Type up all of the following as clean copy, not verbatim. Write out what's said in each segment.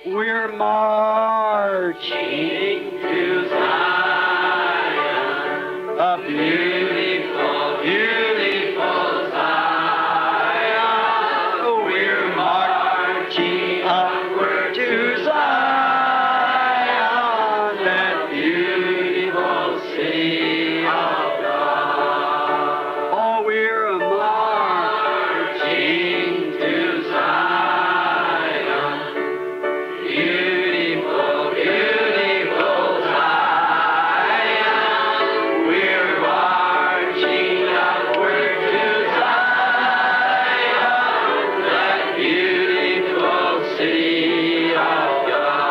We're marching to Zion, a beautiful, beautiful Zion. We're marching upward to Zion, that beautiful city of God. Oh, we're marching to Zion, beautiful, beautiful Zion. We're marching upward to Zion, that beautiful city of God.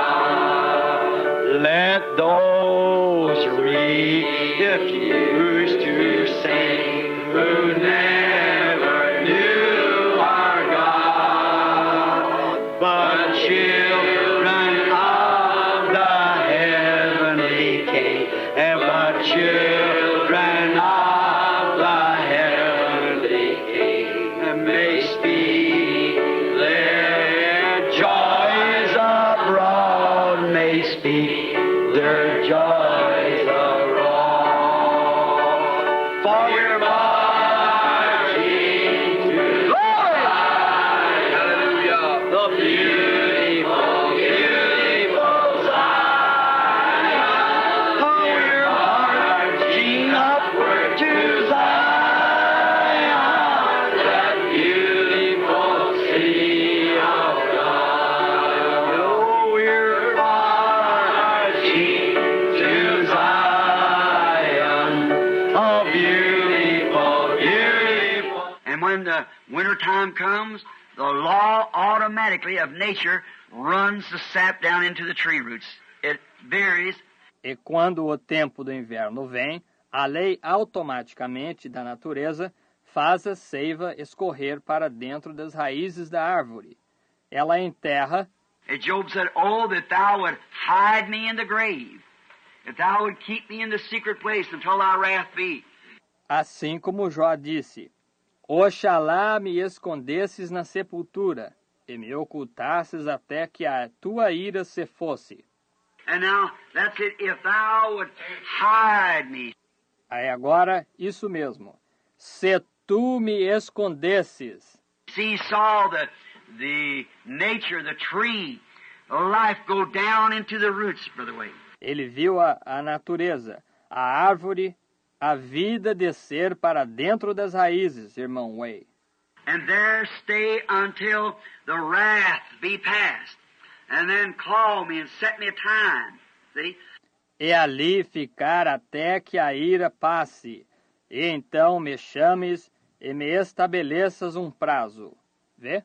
Let those read if you used to sing who never knew our God, but children of the heavenly King, and but children of the heavenly King, and may speak their joys abroad, may speak their joys abroad. For we're marching to hallelujah, the beautiful, beautiful Zion. Oh, we're marching upward to Zion, that beautiful city of God. Oh, we're marching to Zion, oh, beautiful, beautiful. And when the winter time comes, the law automatically of nature runs the sap down into the tree roots. It varies. E quando o tempo do inverno vem, a lei automaticamente da natureza faz a seiva escorrer para dentro das raízes da árvore. Ela enterra, And Job said, "Oh, that thou would hide me in the grave, that thou would keep me in the secret place until thy wrath be." assim como Jó disse: Oxalá me escondesses na sepultura, e me ocultasses até que a tua ira se fosse. And now, that's it. If thou would hide me. Aí agora, isso mesmo. Se tu me escondesses. See, saw the nature, the tree, life go down into the roots, Brother Wade. Ele viu a natureza, a árvore, a vida descer para dentro das raízes, irmão Way. And there stay until the wrath be past. And then call me and set me a time. See? E ali ficar até que a ira passe. E então me chames e me estabeleças um prazo. Vê?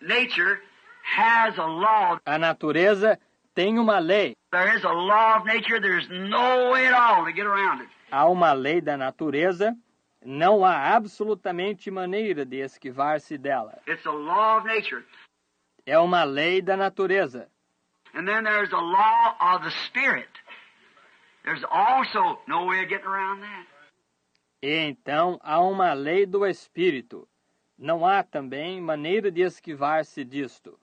Nature has a law. A natureza tem uma lei. There is a law of nature. There's no way at all to get around it. Há uma lei da natureza. Não há absolutamente maneira de esquivar-se dela. It's a law of nature. É uma lei da natureza. And then there's a law of the Spirit. There's also no way of getting around that. E então há uma lei do Espírito. Não há também maneira de esquivar-se disto.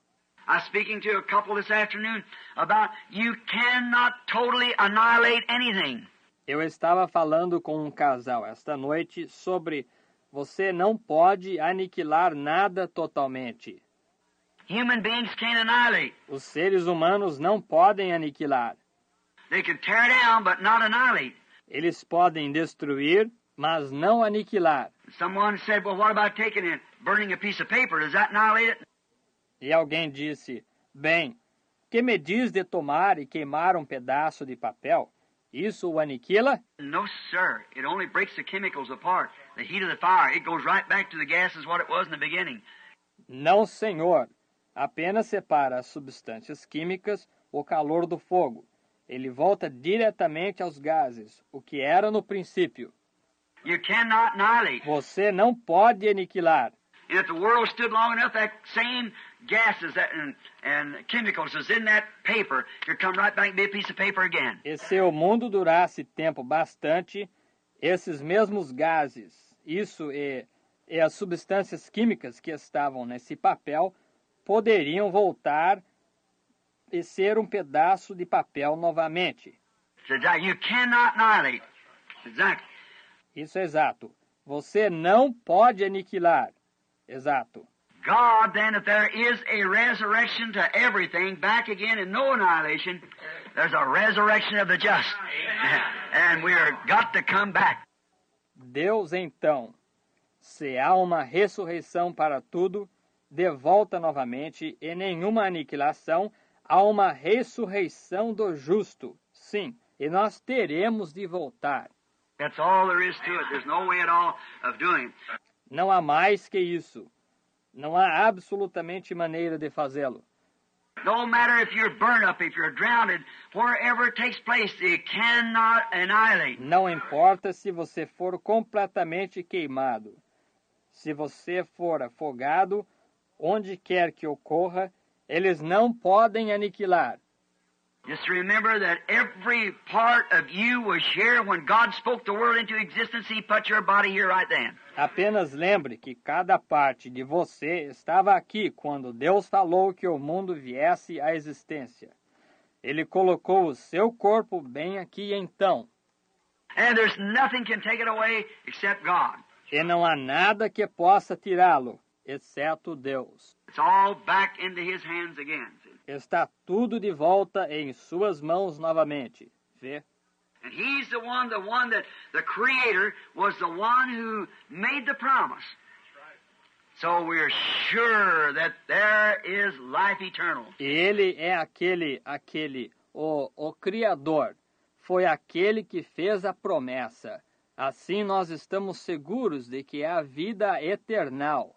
I was speaking to a couple this afternoon about you cannot totally annihilate anything. Eu estava falando com um casal esta noite sobre você não pode aniquilar nada totalmente. Human beings can't annihilate. Os seres humanos não podem aniquilar. They can tear down, but not annihilate. Eles podem destruir, mas não aniquilar. Someone said, well, what about taking and burning a piece of paper? Does that annihilate it? E alguém disse, bem, que me diz de tomar e queimar um pedaço de papel? Isso o aniquila? No, sir. It only breaks the chemicals apart. The heat of the fire, it goes right back to the gases what it was in the beginning. Não, senhor. Apenas separa as substâncias químicas, o calor do fogo. Ele volta diretamente aos gases, o que era no princípio. You cannot annihilate. Você não pode aniquilar. And if the world stood long enough, that same gases and chemicals is in that paper could come right back and be a piece of paper again. E se o mundo durasse tempo bastante, esses mesmos gases, isso e as substâncias químicas que estavam nesse papel, poderiam voltar e ser um pedaço de papel novamente. You cannot annihilate. Exactly. Isso é exato. Você não pode aniquilar. Exato. God, then, if there is a resurrection to everything, back again and no annihilation, there's a resurrection of the just. And we're got to come back. Deus, então, se há uma ressurreição para tudo, de volta novamente, e nenhuma aniquilação, há uma ressurreição do justo. Sim, e nós teremos de voltar. That's all there is to it. There's no way at all of doing it. Não há mais que isso. Não há absolutamente maneira de fazê-lo. No matter if you're burned up, if you're drowned, wherever it takes place, you cannot annihilate. Não importa se você for completamente queimado. Se você for afogado, onde quer que ocorra, eles não podem aniquilar. Just remember that every part of you was here when God spoke the world into existence. He put your body here right then. Apenas lembre que cada parte de você estava aqui quando Deus falou que o mundo viesse à existência. Ele colocou o seu corpo bem aqui então. And there's nothing can take it away except God. E não há nada que possa tirá-lo, exceto Deus. It's all back into His hands again. Está tudo de volta em suas mãos novamente. Vê? And He's the one that the Creator was the one who made the promise. So we're sure that there is life eternal. Ele é o Criador. Foi aquele que fez a promessa. Assim nós estamos seguros de que há vida eternal.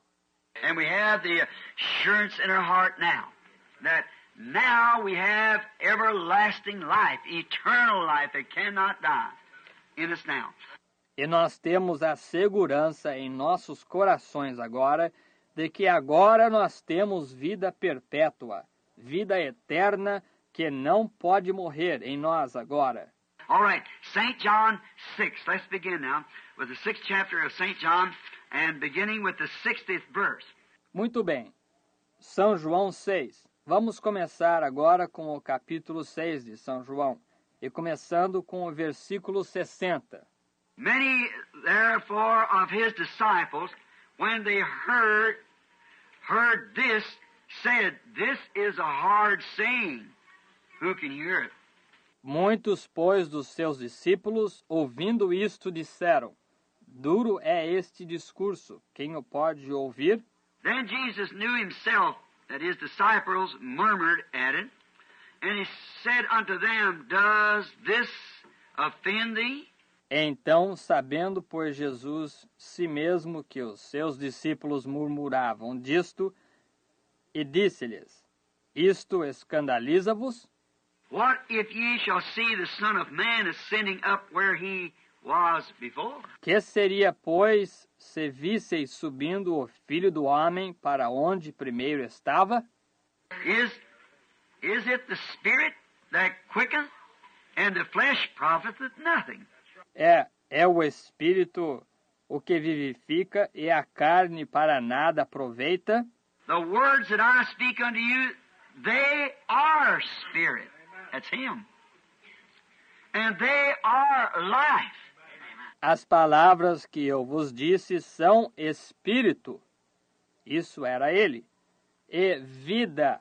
And we have the assurance in our heart now that now we have everlasting life, eternal life that cannot die in us now. E nós temos a segurança em nossos corações agora de que agora nós temos vida perpétua, vida eterna que não pode morrer em nós agora. All right, St. John 6. Let's begin now with the 6th chapter of St. John and beginning with the 60th verse. Muito bem. São João 6. Vamos começar agora com o capítulo 6 de São João, e começando com o versículo 60. Many, therefore, of his disciples, when they heard this, said, This is a hard saying. Who can hear it? Muitos, pois, dos seus discípulos, ouvindo isto, disseram, Duro é este discurso, quem o pode ouvir? Then Jesus knew himself that his disciples murmured at it, and he said unto them, Does this offend thee? Então, sabendo, pois, Jesus si mesmo que os seus discípulos murmuravam disto, e disse-lhes, Isto escandaliza-vos? What if ye shall see the Son of Man ascending up where he was before? Que seria, pois, se visseis subindo o Filho do Homem para onde primeiro estava? Is it the Spirit that quickeneth, and the flesh profiteth nothing? É o Espírito o que vivifica, e a carne para nada aproveita? The words that I speak unto you, they are Spirit. That's Him. And they are life. As palavras que eu vos disse são Espírito. Isso era Ele. E vida.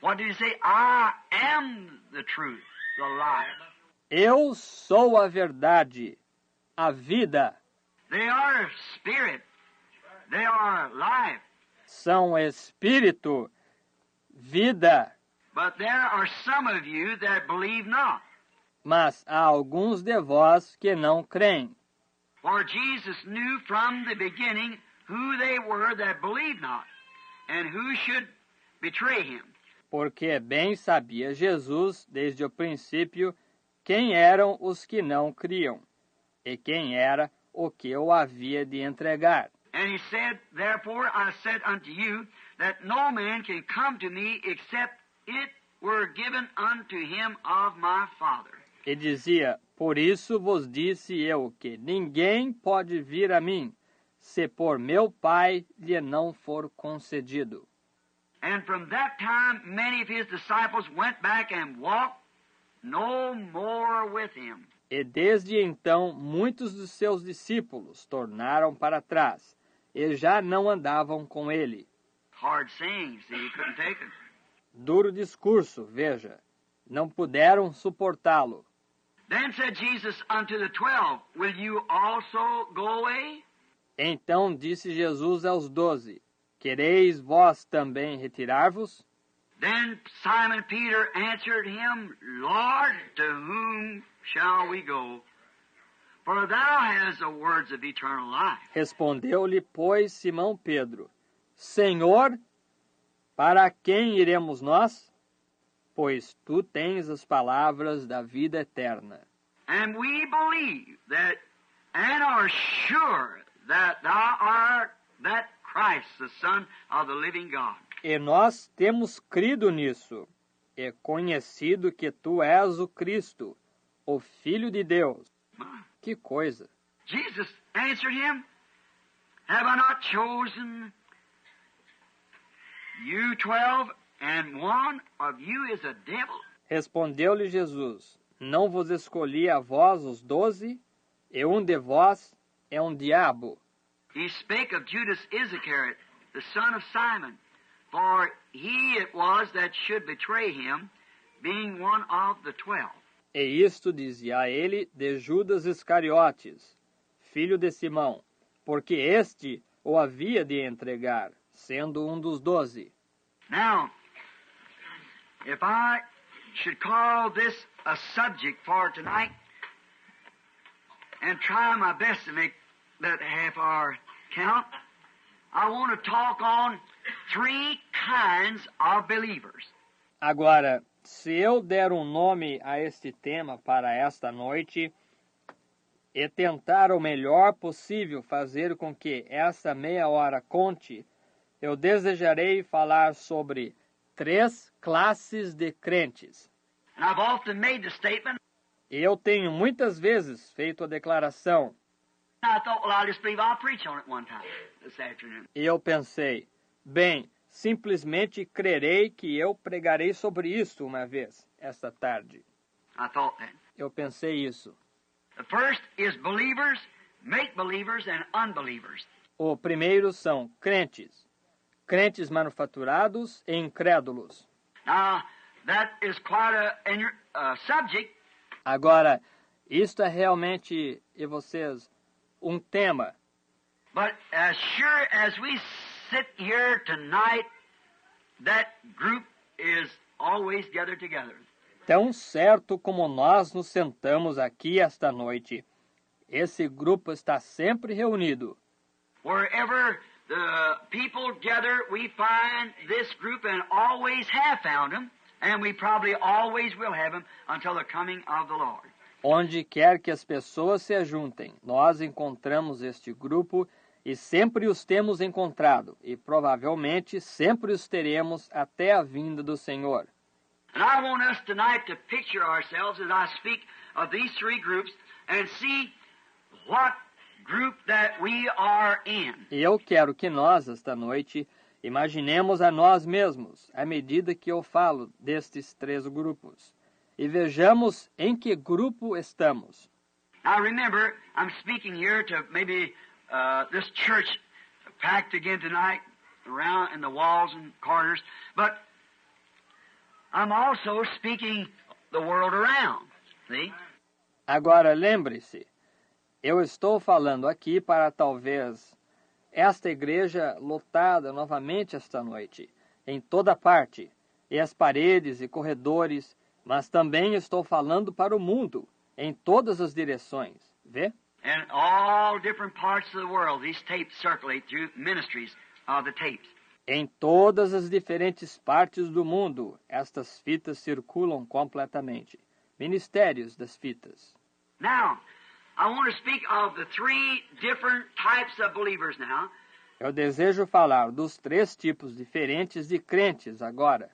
What did He say? I am the truth, the life. Eu sou a verdade, a vida. They are Spirit. They are life. São Espírito, vida. But there are some of you that believe not. Mas há alguns de vós que não creem. For Jesus knew from the beginning who they were that believed not, and who should betray Him. Porque bem sabia Jesus, desde o princípio, quem eram os que não criam, e quem era o que o havia de entregar. And He said, Therefore I said unto you, that no man can come to me except it were given unto him of my Father. E dizia, por isso vos disse eu que ninguém pode vir a mim, se por meu Pai lhe não for concedido. And from that time, many of his disciples went back and walked no more with him. E desde então, muitos dos seus discípulos tornaram para trás, e já não andavam com ele. Hard saying, see, he couldn't take it. Duro discurso, veja. Não puderam suportá-lo. Then said Jesus unto the 12, Will you also go away? Então disse Jesus aos 12, Quereis vós também retirar-vos? Then Simon Peter answered him, Lord, to whom shall we go? For thou hast the words of eternal life. Respondeu-lhe, pois, Simão Pedro, Senhor, para quem iremos nós? Pois tu tens as palavras da vida eterna. And we believe that and are sure that thou art that Christ, the Son of the living God. E nós temos crido nisso, e conhecido que tu és o Cristo, o Filho de Deus. Que coisa! Jesus answered him, Have I not chosen you 12, and one of you is a devil? Respondeu-lhe Jesus, Não vos escolhi a vós os 12, e um de vós é um diabo. He spake of Judas Iscariot, the son of Simon, for he it was that should betray him, being one of the 12. E isto dizia a ele de Judas Iscariotes, filho de Simão, porque este o havia de entregar, sendo um dos 12. Now, if I should call this a subject for tonight, and try my best to make that half-hour count, I want to talk on 3 kinds of believers. Agora, se eu der um nome a este tema para esta noite e tentar o melhor possível fazer com que esta meia hora conte, eu desejarei falar sobre 3 classes de crentes. And I've often made the statement, E eu tenho muitas vezes feito a declaração, I thought, well, I'll just believe I'll preach on it one time this afternoon. e eu pensei, bem, simplesmente crerei que eu pregarei sobre isso uma vez, esta tarde. I thought that. Eu pensei isso. The first is believers, make-believers, and unbelievers. O primeiro são crentes, crentes manufaturados e incrédulos. Now, that is quite a subject. Agora, isto é realmente, e vocês, um tema. But as sure as we sit here tonight, that group is always gathered together. Tão certo como nós nos sentamos aqui esta noite, esse grupo está sempre reunido. Wherever the people gather, we find this group and always have found them, and we probably always will have them until the coming of the Lord. Onde quer que as pessoas se ajuntem, nós encontramos este grupo e sempre os temos encontrado, e provavelmente sempre os teremos até a vinda do Senhor. And I want us tonight to picture ourselves as I speak of these 3 groups and see what group that we are in. E eu quero que nós, esta noite, imaginemos a nós mesmos, à medida que eu falo destes 3 grupos, e vejamos em que grupo estamos. Now remember, I'm speaking here to maybe this church packed again tonight around in the walls and corridors, but I'm also speaking the world around, see? Agora, lembre-se, eu estou falando aqui para talvez esta igreja lotada novamente esta noite, em toda parte, e as paredes e corredores, mas também estou falando para o mundo, em todas as direções, vê? And all different parts of the world, these tapes circulate through ministries of the tapes. Em todas as diferentes partes do mundo, estas fitas circulam completamente. Ministérios das fitas. Now, I want to speak of the 3 different types of believers now. Eu desejo falar dos 3 tipos diferentes de crentes agora.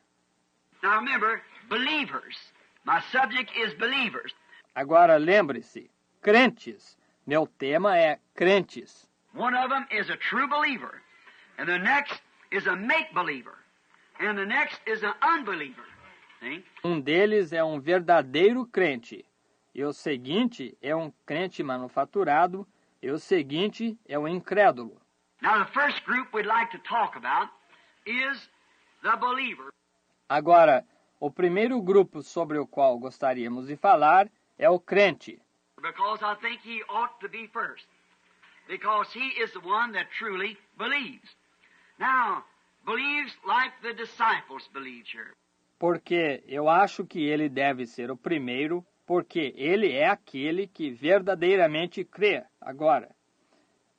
Now remember, believers. My subject is believers. Agora lembre-se, crentes. Meu tema é crentes. One of them is a true believer, and the next is a make-believer. And the next is an unbeliever. See? Um deles é um verdadeiro crente, e o seguinte é um crente manufaturado, e o seguinte é um incrédulo. Now, the first group we'd like to talk about is the believer. Agora, o primeiro grupo sobre o qual gostaríamos de falar é o crente, Because I think he ought to be first. Because he is the one that truly believes. Now, believes like the disciples believed here. porque eu acho que ele deve ser o primeiro, porque ele é aquele que verdadeiramente crê. Agora,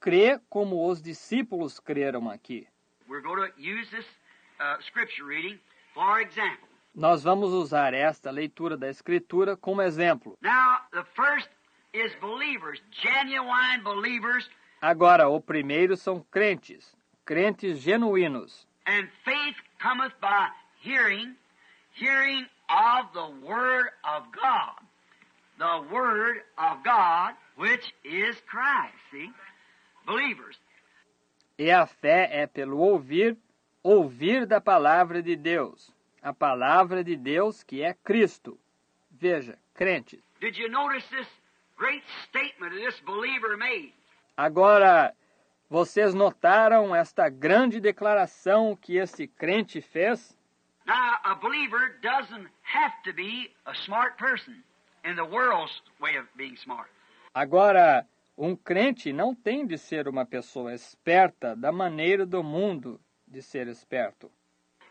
crê como os discípulos creram aqui. We're going to use this scripture reading for example. Nós vamos usar esta leitura da Escritura como exemplo. Now, the first is believers, genuine believers, Agora, o primeiro são crentes, crentes genuínos. and faith cometh by hearing, hearing of the Word of God. The Word of God, which is Christ, see? Believers. E a fé é pelo ouvir, ouvir da palavra de Deus. A palavra de Deus que é Cristo. Veja, crentes. Did you notice this great statement that this believer made? Agora, vocês notaram esta grande declaração que esse crente fez? Now, a believer doesn't have to be a smart person in the world's way of being smart. Agora, um crente não tem de ser uma pessoa esperta da maneira do mundo de ser esperto.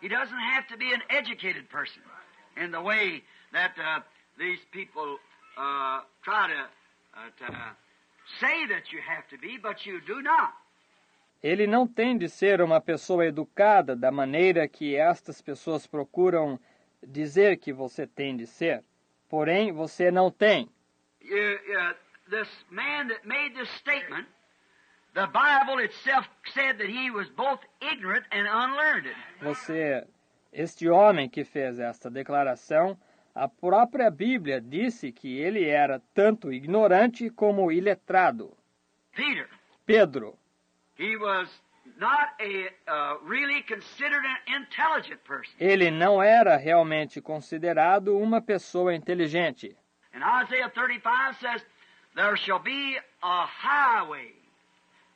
He doesn't have to be an educated person in the way that these people try to say that you have to be, but you do not. Ele não tem de ser uma pessoa educada da maneira que estas pessoas procuram dizer que você tem de ser. Porém, você não tem. This man that made this statement, the Bible itself said that he was both ignorant and unlearned. Este homem que fez esta declaração, a própria Bíblia disse que ele era tanto ignorante como iletrado. Pedro. He was not really considered an intelligent person. Ele não era realmente considerado uma pessoa inteligente. And Isaiah 35 says, "There shall be a highway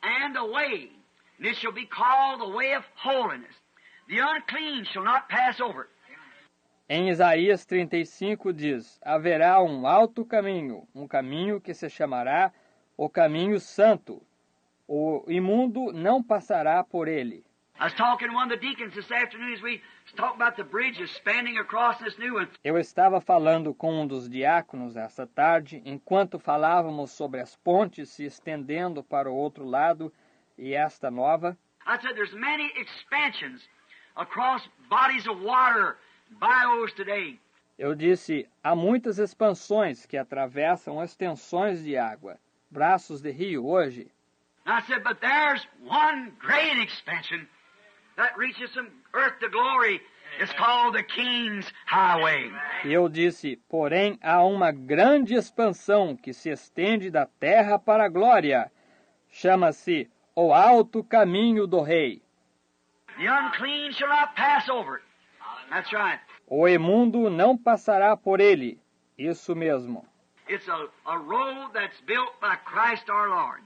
and a way, and it shall be called the way of holiness. The unclean shall not pass over it." Em Isaías 35 diz, haverá um alto caminho, um caminho que se chamará o caminho santo. O imundo não passará por ele. I was talking to one of the deacons this afternoon as we talked about the bridge spanning across this new one. Eu estava falando com um dos diáconos esta tarde, enquanto falávamos sobre as pontes se estendendo para o outro lado e esta nova. I said there's many expansions across bodies of water, bios today. Eu disse, há muitas expansões que atravessam extensões de água, braços de rio hoje. I said, but there's one great expansion that reaches from earth to glory. It's called the King's Highway. E eu disse, porém, há uma grande expansão que se estende da terra para a glória. Chama-se o Alto Caminho do Rei. The unclean shall not pass over it. That's right. O imundo não passará por ele. Isso mesmo. It's a road that's built by Christ our Lord.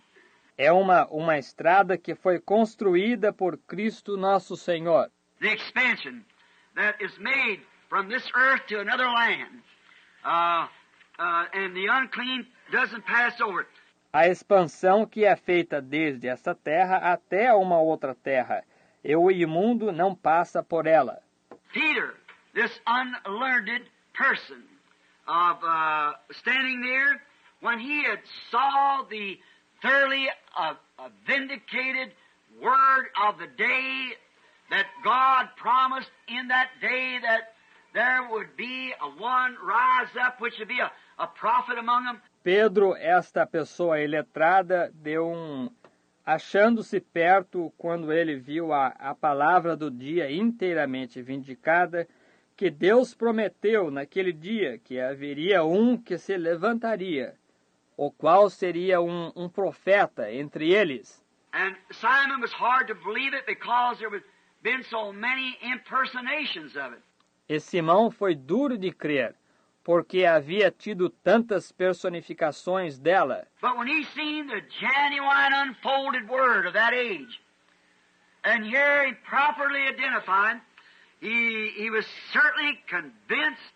É uma estrada que foi construída por Cristo nosso Senhor. The expansion that is made from this earth to another land, and the unclean doesn't pass over it. A expansão que é feita desde esta terra até uma outra terra, e o imundo não passa por ela. Peter, this unlearned person of standing there, when he had saw the thoroughly vindicated word of the day that God promised in that day that there would be a one rise up which would be a prophet among them. Pedro, esta pessoa iletrada, achando-se perto quando ele viu a palavra do dia inteiramente vindicada, que Deus prometeu naquele dia que haveria um que se levantaria, o qual seria um profeta entre eles. And Simon was hard to believe it because there was been so many impersonations of it. E Simão foi duro de crer, porque havia tido tantas personificações dela. But when he seen the genuine unfolded word of that age, and here he properly identified, he was certainly convinced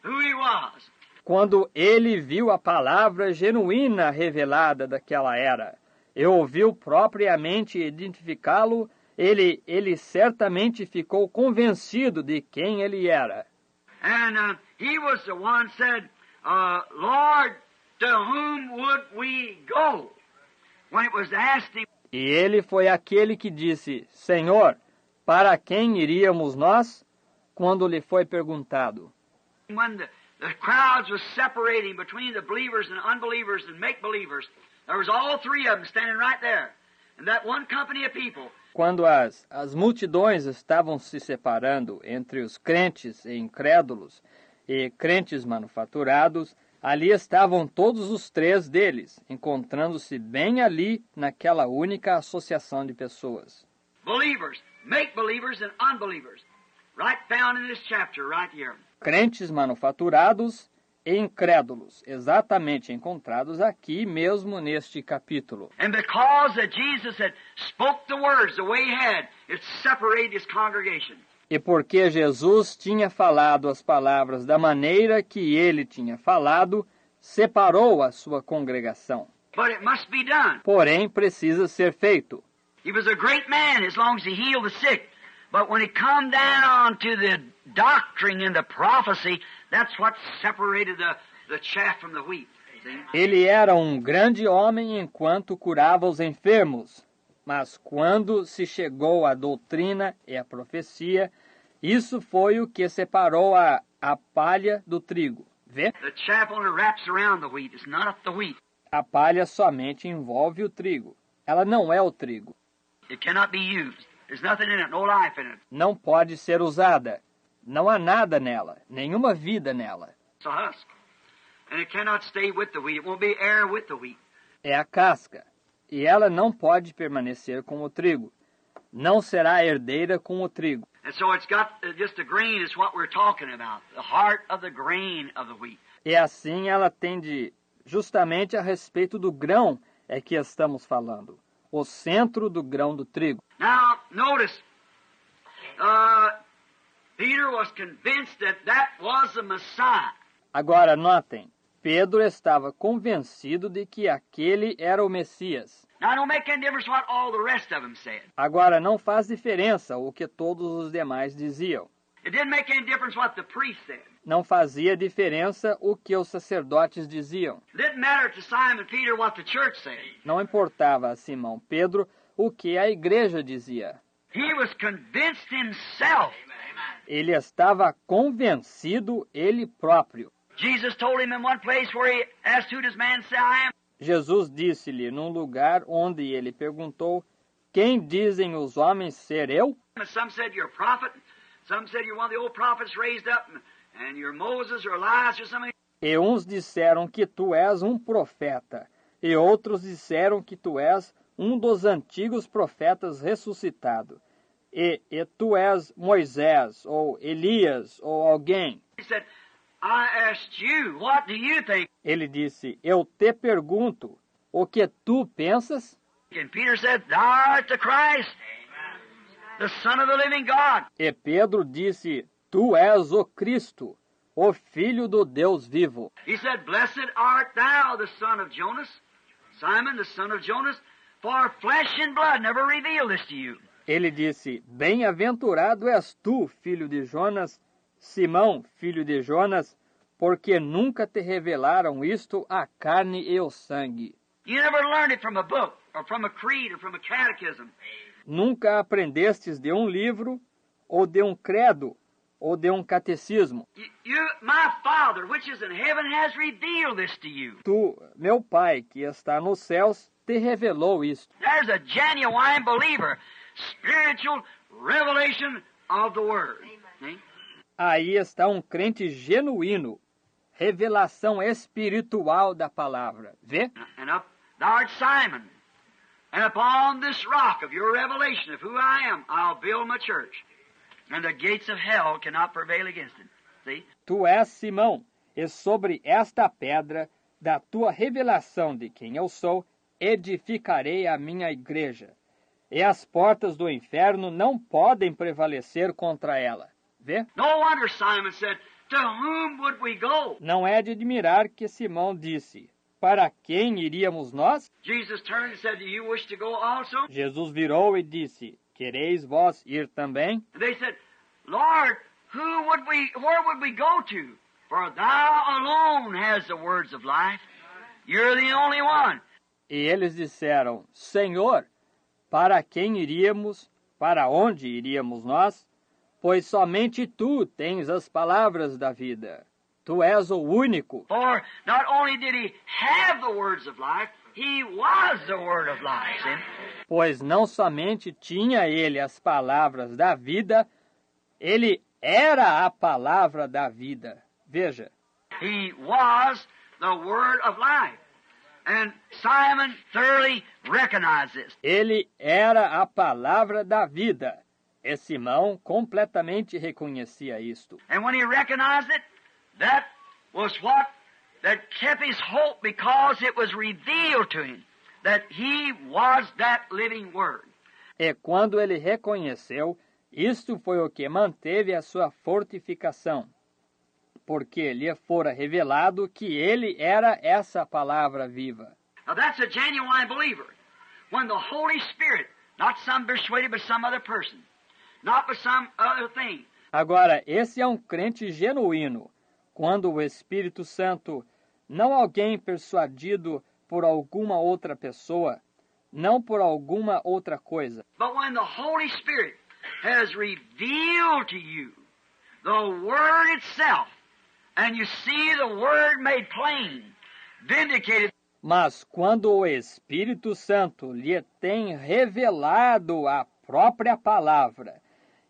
who he was. Quando ele viu a palavra genuína revelada daquela era, e ouviu propriamente identificá-lo, ele certamente ficou convencido de quem ele era. And he was the one said, Lord, to whom would we go? When it was asked him. E ele foi aquele que disse, Senhor, para quem iríamos nós? Quando lhe foi perguntado. When the crowds was separating between the believers and unbelievers and make-believers, there was all three of them standing right there. And that one company of people. Quando as multidões estavam se separando entre os crentes e incrédulos e crentes manufaturados, ali estavam todos os três deles, encontrando-se bem ali naquela única associação de pessoas. Believers, make-believers and unbelievers. Right found in this chapter, right here. Crentes manufaturados e incrédulos, exatamente encontrados aqui mesmo neste capítulo. And because that Jesus had spoke the words the way he had, it separated his congregation. E porque Jesus tinha falado as palavras da maneira que ele tinha falado, separou a sua congregação. But it must be done. Porém, precisa ser feito. He was a great man as long as he healed the sick. But when it come down to the doctrine and the prophecy, that's what separated the chaff from the wheat. See? Ele era um grande homem enquanto curava os enfermos. Mas quando se chegou à doutrina e à profecia, isso foi o que separou a palha do trigo. Vê? The chaff only wraps around the wheat. It's not the wheat. A palha somente envolve o trigo. Ela não é o trigo. It cannot be used. There's nothing in it, no life in it. Não pode ser usada. Não há nada nela, nenhuma vida nela. It's a husk. And it cannot stay with the wheat. It won't be heir with the wheat. É a casca. E ela não pode permanecer com o trigo. Não será herdeira com o trigo. And so it's got just the grain is what we're talking about. The heart of the grain of the wheat. E assim ela tende justamente a respeito do grão é que estamos falando. O centro do grão do trigo. Now, notice, Peter was convinced that was the Messiah. Agora, notem, Pedro estava convencido de que aquele era o Messias. Now, it don't make any difference what all the rest of them said. Agora, não faz diferença o que todos os demais diziam. It didn't make any difference what the priest said. Não fazia diferença o que os sacerdotes diziam. It didn't matter to Simon Peter what the church said. Não importava a Simão Pedro o que a igreja dizia. He was convinced himself. Ele estava convencido ele próprio. Jesus told him in one place where he asked, who does man say I am? Jesus disse-lhe num lugar onde ele perguntou, quem dizem os homens ser eu? Some said you're a prophet. Some said you're one of the old prophets raised up, and you're Moses or Elias or something. E uns disseram que tu és um profeta, e outros disseram que tu és um dos antigos profetas ressuscitado, e tu és Moisés, ou Elias, ou alguém. He said, I asked you, what do you think? Ele disse, eu te pergunto, o que tu pensas? And Peter said, thou art the Christ, the Son of the living God. E Pedro disse, tu és o Cristo, o Filho do Deus vivo. He said, blessed art thou, the son of Jonas, Simon, the son of Jonas, for flesh and blood never revealed this to you. Ele disse, bem-aventurado és tu, filho de Jonas, Simão, filho de Jonas, porque nunca te revelaram isto a carne e o sangue. You never learned it from a book, or from a creed, or from a catechism. Nunca aprendestes de um livro, ou de um credo, ou de um catecismo. My Father, which is in heaven, has revealed this to you. Tu, meu Pai, que está nos céus, te revelou isto. There's a genuine believer, spiritual revelation of the Word. See? Aí está um crente genuíno, revelação espiritual da palavra. Vê? And up, thou art Simon, And upon this rock of your revelation of who I am, I'll build my church. And the gates of hell cannot prevail against it. See? Tu és Simão, e sobre esta pedra, da tua revelação de quem eu sou, edificarei a minha igreja. E as portas do inferno não podem prevalecer contra ela. Vê? No wonder Simon said, to whom would we go? Não é de admirar que Simão disse, para quem iríamos nós? Jesus turned and said, do you wish to go also? Jesus virou e disse, quereis vós ir também? And they said, Lord, where would we go to? For thou alone has the words of life. You're the only one. E eles disseram, Senhor, para quem iríamos? Para onde iríamos nós? Pois somente tu tens as palavras da vida. Tu és o único. For not only did he have the words of life, he was the word of life. See? Pois não somente tinha ele as palavras da vida, ele era a palavra da vida. Veja. He was the word of life. And Simon thoroughly recognized this. Ele era a palavra da vida. E Simão completamente reconhecia isto. And when he recognized it, that was what that kept his hope, because it was revealed to him that he was that living word. E quando ele reconheceu, isto foi o que manteve a sua fortificação, porque lhe fora revelado que ele era essa palavra viva. Now that's a genuine believer. When the Holy Spirit, not some persuaded but some other person, not by some other thing. Agora, esse é um crente genuíno, quando o Espírito Santo, não alguém persuadido por alguma outra pessoa, não por alguma outra coisa. But when the Holy Spirit has revealed to you the Word itself, and you see the Word made plain, vindicated. Mas quando o Espírito Santo lhe tem revelado a própria palavra,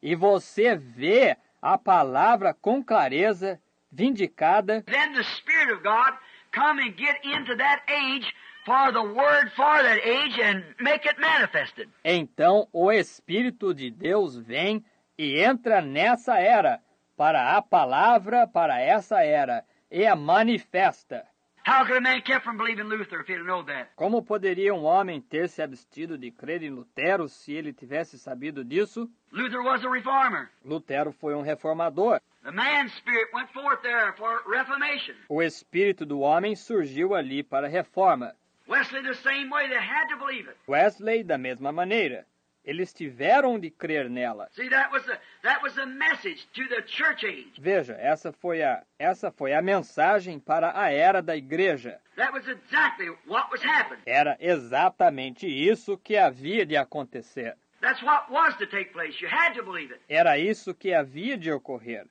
e você vê a palavra com clareza, vindicada, then the Spirit of God come and get into that age for the Word for that age and make it manifested. Então o Espírito de Deus vem e entra nessa era, para a palavra para essa era, e a manifesta. How could a man keep from believing Luther if he didn't know that? Como poderia um homem ter se abstido de crer em Lutero se ele tivesse sabido disso? Luther was a reformer. Lutero foi um reformador. The man's spirit went forth there for reformation. O espírito do homem surgiu ali para a reforma. Wesley the same way, they had to believe it. Wesley da mesma maneira. Eles tiveram de crer nela. See, that was the message to the church age. Veja, essa foi a mensagem para a era da igreja. That was exactly what was happening. Era exatamente isso que havia de acontecer. That's what was to take place. You had to believe it. Era isso que havia de ocorrer.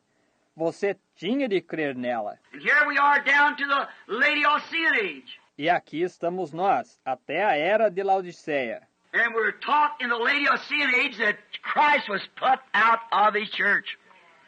Você tinha de crer nela. And here we are down to the Laodicean age. E aqui estamos nós, até a era de Laodiceia. And we're taught in the Laodicean age that Christ was put out of his church.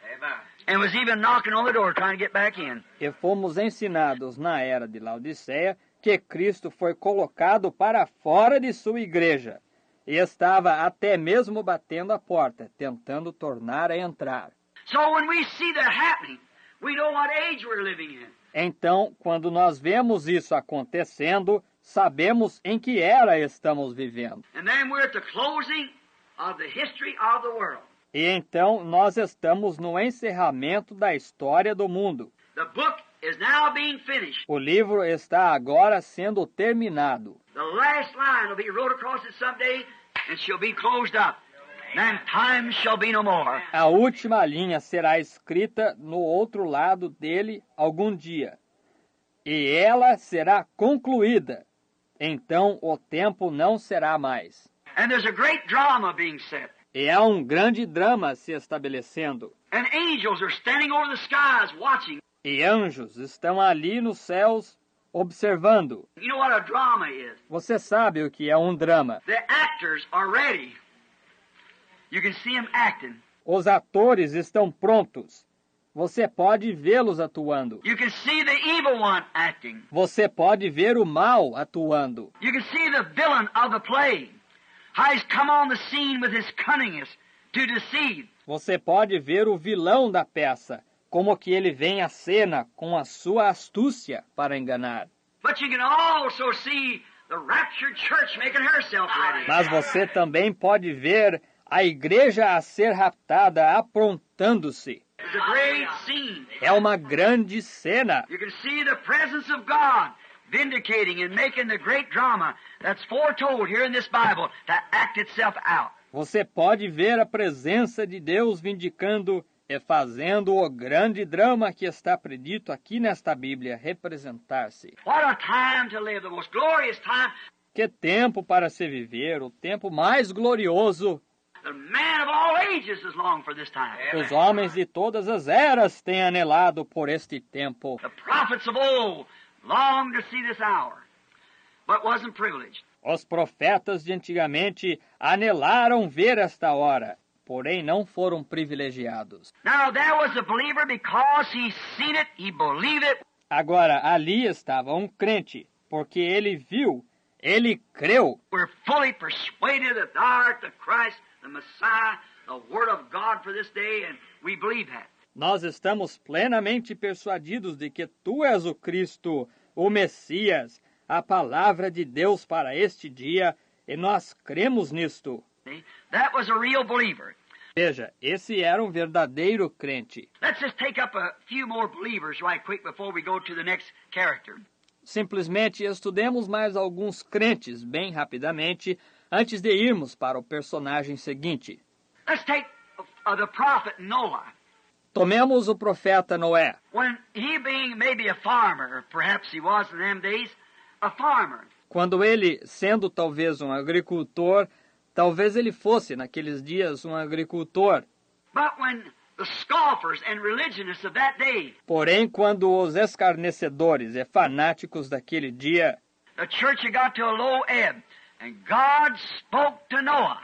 Amen. And was even knocking on the door trying to get back in. E fomos ensinados na era de Laodiceia que Cristo foi colocado para fora de sua igreja. E estava até mesmo batendo a porta, tentando tornar a entrar. So when we see that happening, we know what age we're living in. Então, quando nós vemos isso acontecendo, sabemos em que era estamos vivendo. And then we're at the closing of the history of the world. E então nós estamos no encerramento da história do mundo. The book is now being finished. O livro está agora sendo terminado. The last line will be wrote across it someday, and she'll be closed up. Then time shall be no more. A última linha será escrita no outro lado dele algum dia. E ela será concluída. Então o tempo não será mais. And there's a great drama being set. E há um grande drama se estabelecendo. And angels are standing over the skies watching. E anjos estão ali nos céus observando. You know what a drama is? Você sabe o que é um drama. The actors are ready. You can see them acting. Os atores estão prontos. Você pode vê-los atuando. You can see the evil one acting. Você pode ver o mal atuando. You can see the villain of the play. How he's come on the scene with his cunningness to deceive. Você pode ver o vilão da peça, como que ele vem à cena com a sua astúcia para enganar. But you can also see the raptured church making herself ready. Mas você também pode ver a igreja a ser raptada aprontando-se. It's a great scene. É uma grande cena. You can see the presence of God vindicating and making the great drama that's foretold here in this Bible to act itself out. Você pode ver a presença de Deus vindicando e fazendo o grande drama que está predito aqui nesta Bíblia representar-se. What a time to live, the most glorious time. Que tempo para se viver, o tempo mais glorioso. The man of all ages has longed for this time. Os homens de todas as eras têm anelado por este tempo. The prophets of old longed to see this hour, but wasn't privileged. Os profetas de antigamente anelaram ver esta hora, porém não foram privilegiados. Now there was a believer because he seen it, he believed it. Agora, ali estava um crente, porque ele viu, ele creu. We're fully persuaded that thou art the Christ, the Messiah, the Word of God for this day, and we believe that. Nós estamos plenamente persuadidos de que tu és o Cristo, o Messias, a palavra de Deus para este dia, e nós cremos nisto. See? That was a real believer. Veja, esse era um verdadeiro crente. Let's just take up a few more believers right quick before we go to the next character. Simplesmente estudemos mais alguns crentes bem rapidamente antes de irmos para o personagem seguinte. Let's take the prophet Noah. Tomemos o profeta Noé. When he being maybe a farmer, perhaps he was in them days, a farmer. Quando ele, sendo talvez um agricultor, talvez ele fosse naqueles dias um agricultor. But when the scoffers and religionists of that day, Porém, quando os escarnecedores e fanáticos daquele dia, the church had got to a low ebb, and God spoke to Noah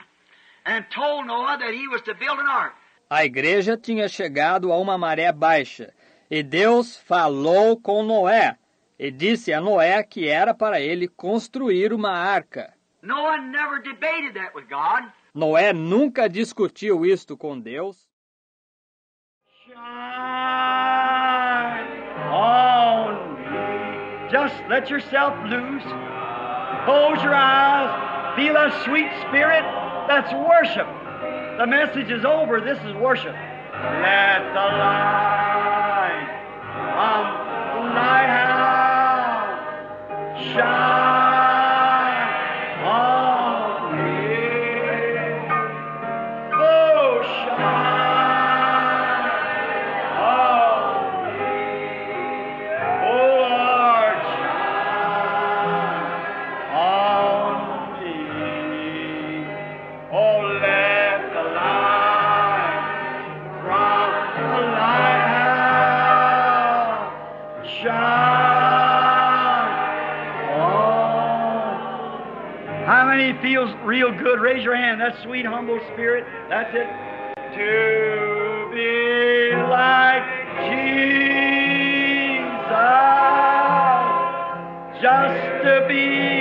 and told Noah that he was to build an ark. a igreja tinha chegado a uma maré baixa, e Deus falou com Noé, e disse a Noé que era para ele construir uma arca. Noah never debated that with God. Noé nunca discutiu isto com Deus. Shine on me. Just let yourself loose. Close your eyes. Feel that sweet spirit. That's worship. The message is over. This is worship. Let the light from thy house shine on me. Oh, shine on me. Oh, Lord, shine on me. Oh, let the light from the lighthouse shine on. How many feels real good? Raise your hand. That sweet, humble spirit. That's it. To be like Jesus. Just to be